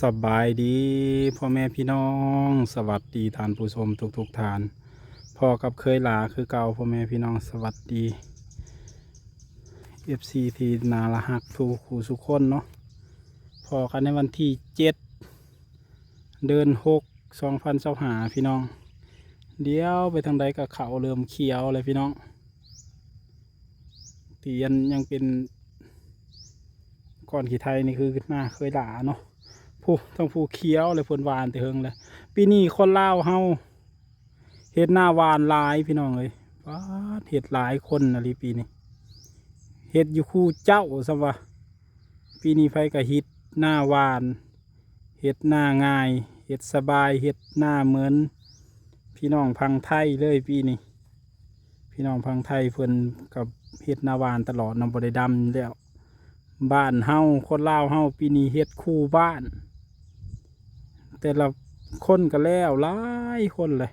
สบายดีพ่อแม่พี่น้องสวัสดีท่านผู้ชมทุกท่านพ่อกับเคยหลาคือเก่าพ่อแม่พี่น้องสวัสดี FC ที่นาละหักทุกคู่สุกคนเนาะพอกันในวันที่7 เดือน 6 2025พี่น้องเดี๋ยวไปทางใดกับเขาเริ่มเขียวเลยพี่น้องที่ยังเป็นก้อนขี้ไทยนี่คือหน้าเคยหลาเนาะผู้ทั้งผู้เคี้ยวเลยผลหวานแต่เฮงเลยปีนี้คนลาวเฮาเฮ็ดหน้าหวานหลายพี่น้องเลยว้าเฮ็ดหลายคนนะลีปีนี้เฮ็ดอยู่คู่เจ้าซะวะปีนี้ไผก็ฮิตหน้าหวานเฮ็ดหน้าง่ายเฮ็ดสบายเฮ็ดหน้าเหมือนพี่น้องพังไทยเลยปีนี้พี่น้องพังไทยเพิ่นกับเฮ็ดหน้าหวานตลอดนำบ่ได้ดำแล้วบ้านเฮาคนลาวเฮาปีนี้เฮ็ดคู่บ้านแต่ละคนก็แล้วหลายคนเลย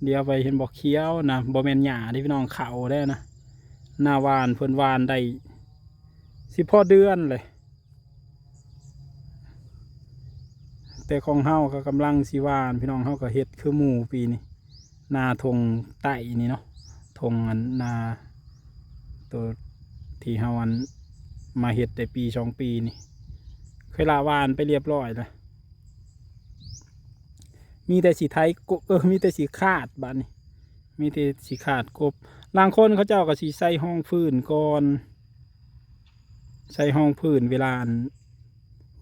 เดี๋ยวไปเห็นบอกเคี้ยวนะบ่แม่นหญ้าที่พี่น้องเขาได้นะหน้าหวานเพิ่นหวานได้10 พอเดือนเลยแต่ของเฮาก็กำลังสิหวานพี่น้องเฮาก็เฮ็ดคือหมู่ปีนี้นาทงไต่นี่เนาะทงอันนาตัวที่เฮาอันมาเฮ็ดได้ปี2 ปีนี่เคยลาหวานไปเรียบร้อยแล้วมีแต่สีไทยมีแต่สีขาดบ้านนี้มีแต่สีขาดกบบางคนเขาเจ้าก็สีใส่ห้องพื้นก่อนใส่ห้องพื้นเวลา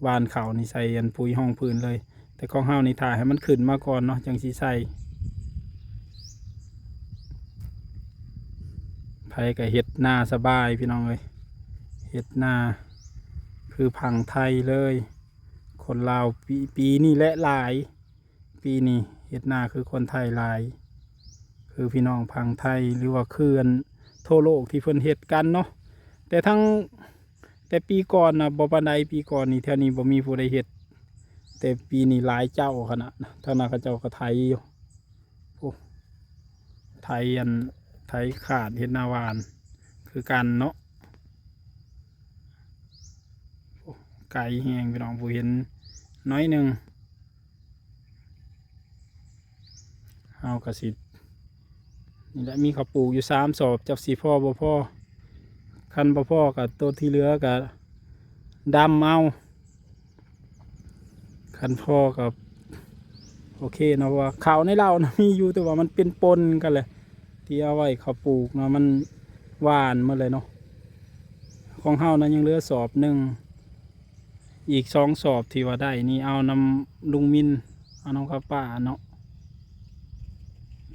หวานเขานี่ใส่อันปุ๋ยห้องพื้นเลยแต่ของเฮานี่ถ่ายให้มันขึ้นมาก่อนเนาะจังสีใส่ไผก็เฮ็ดหน้าสบายพี่น้องเลยเฮ็ดหน้าคือพังไทยเลยคนลาวปีนี้และหลายปีนี้เฮ็ดหน้าคือคนไทยหลายคือพี่น้องพังไทยหรือว่าเขื่อนทั่วโลกที่เพิ่นเฮ็ดกันเนาะแต่ปีก่อนนะบ่ปานใดปีก่อนนี่แถวนี้บ่มีผู้ใดเฮ็ดแต่ปีนี้หลายเจ้าขนาดนะทางนั้นเขาเจ้าก็ไทยอยู่โอ้ไทยไทยขาดเฮ็ดหน้าหวานคือกันเนาะไก่แห้งพี่น้องผู้เห็นน้อยหนึ่งเอากระสินี่แหละมีข้าวปลูกอยู่3 สอบจับสีพ่อบ่พ่อคันบ่พ่อกับตัวที่เหลือกับดำเอาคันพ่อกับโอเคเนาะว่าข้าวในเรานะมีอยู่แต่ว่ามันเป็นปนกันเลยที่เอาไว้ข้าวปลูกเนาะมันหวานมาเลยเนาะของเฮานะยังเหลือสอบหนึ่งอีก2 สอบที่ว่าได้นี่เอานำลุงมินเอาน้องข้าวป้าเนาะ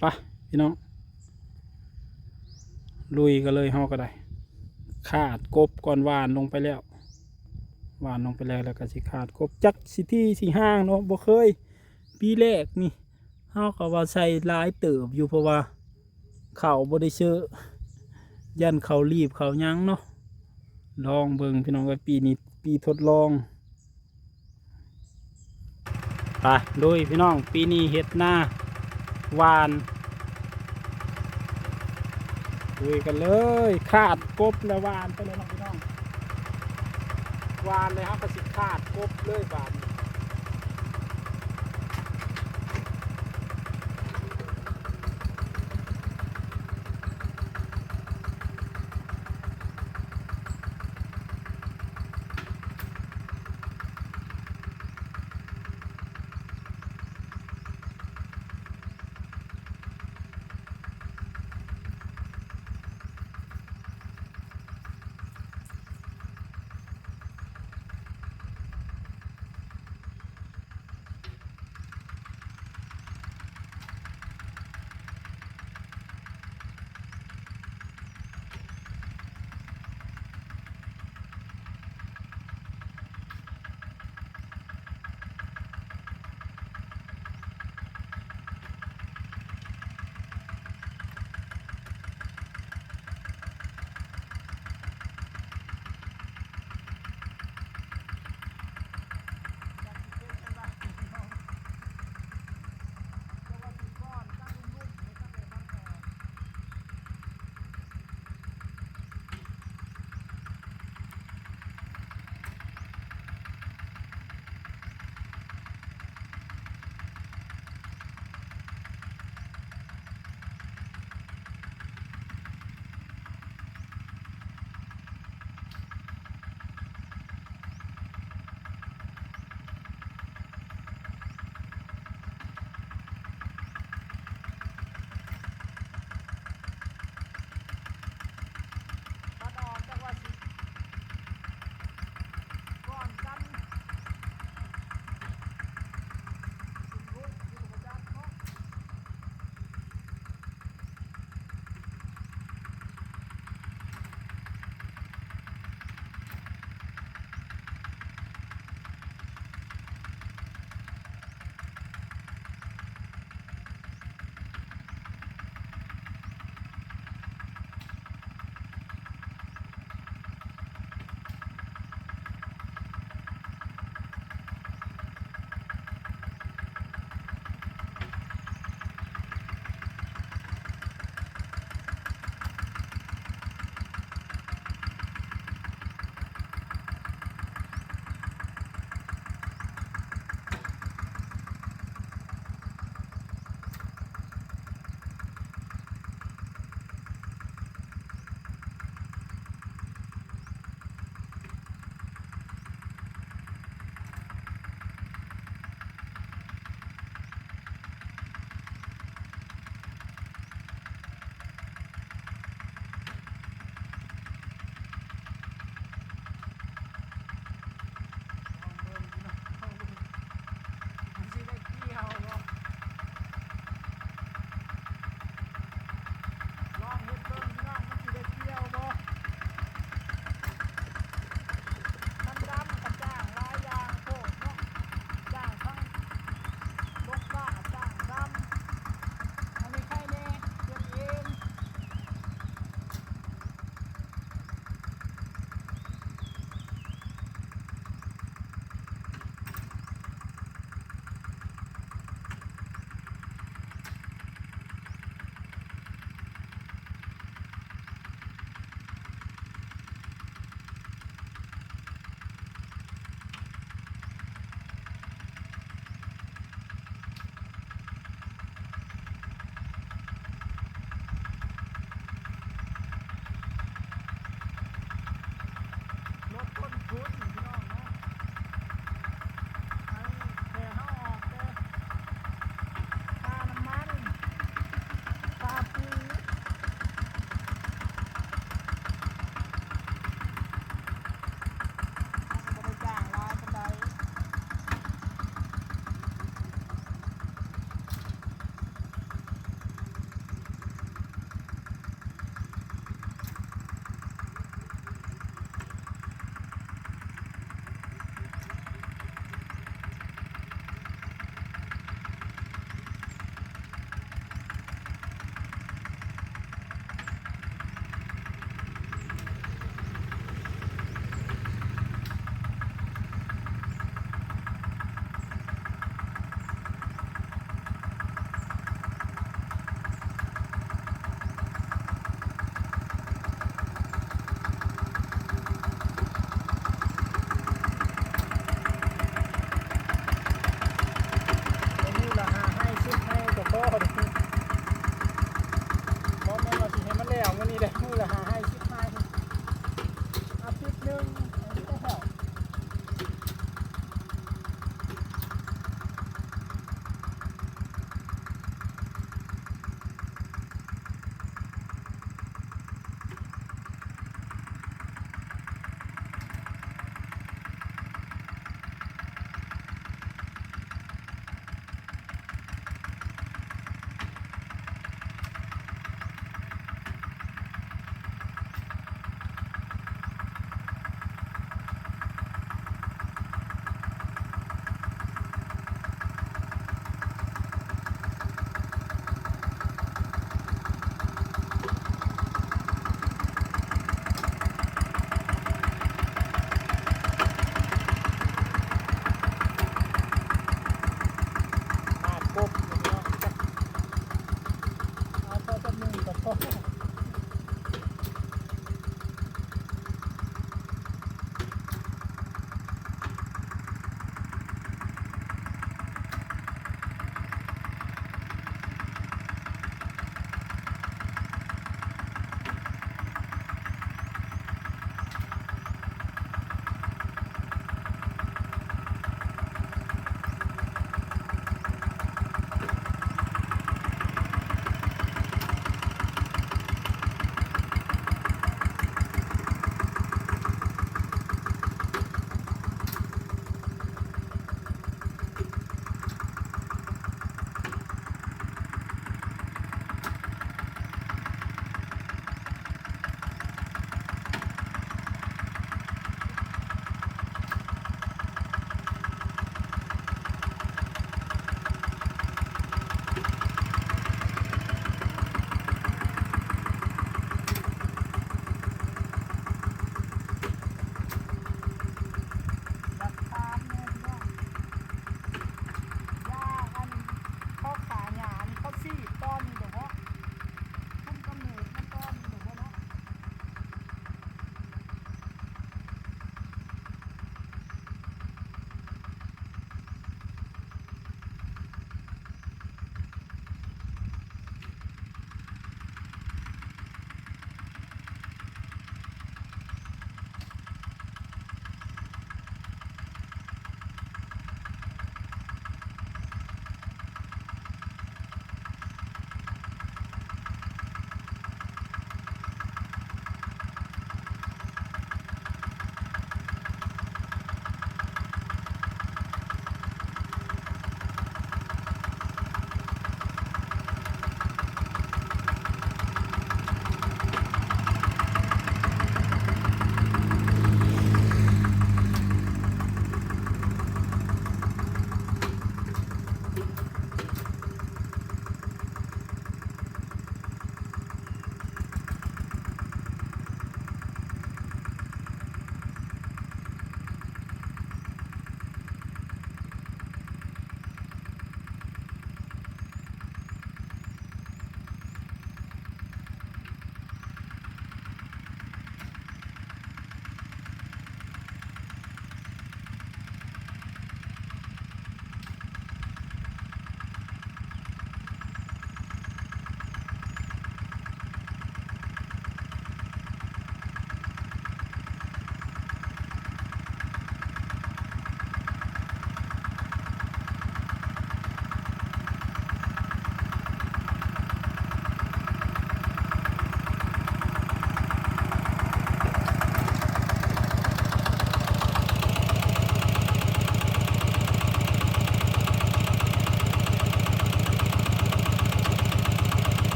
ไปพี่น้องลุยกันเลยเฮาก็ได้ขาดกบก่อนหวานลงไปแล้วหวานลงไปแล้วก็สิขาดกบจักสิที่สิห้างเนาะบ่เคยปีแรกนี่เฮาก็ว่าใส่หลายเติบอยู่เพราะว่าเขาบ่ได้เชื่อยันเขารีบเขายั้งเนาะลองเบิ่งพี่น้องว่าปีนี้ปีทดลองไปลุยพี่น้องปีนี้เฮ็ดหน้าหวานลุยกันเลยขาดกบแล้วหวานไปเลยนะพี่น้องหวานเลยครับกระสิขาดกบเลยหวาน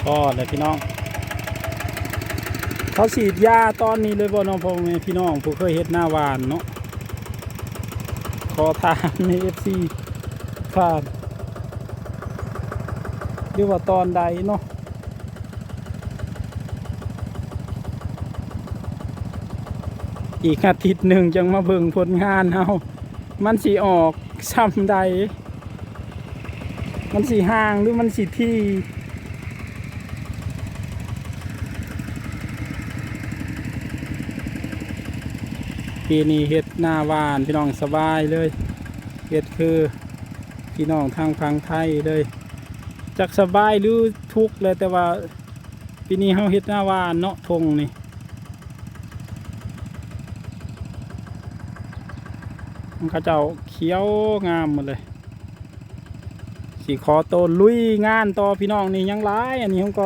ก็เลยพี่น้องเขาฉีดยาตอนนี้เลยบ่น้องพ่อแม่พี่น้องผู้เคยเฮ็ดหน้าหวานเนาะขอถามใน FC ผ่านหรือว่าตอนใดเนาะอีกอาทิตย์หนึ่งจังมาเบิ่งผลงานเฮามันสิออกซ้ำใดมันสิห่างหรือมันสิที่ปีนี้เฮ็ดหน้าหวานพี่น้องสบายเลยเฮ็ดคือพี่น้องทางฝั่งไทยเลยจักสบายหรือทุกข์เลยแต่ว่าปีนี้เฮาเฮ็ดหน้าหวานเนาะทงนี่มันเขาเจ้าเขียวงามหมดเลยสิขอโตลุยงานต่อพี่น้องนี่ยังหลายอันนี้ผมก็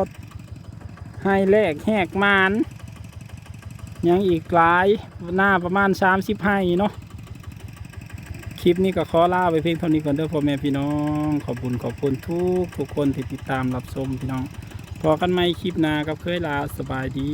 ให้แลกแหกมานยังอีกหลายหน้าประมาณ30ให้เนาะคลิปนี้ก็ขอลาไปเพียงเท่านี้ก่อนเด้อพ่อแม่พี่น้องขอบคุณทุกคนที่ติดตามรับชมพี่น้องพอกันใหม่คลิปหน้ากับเคยลาสบายดี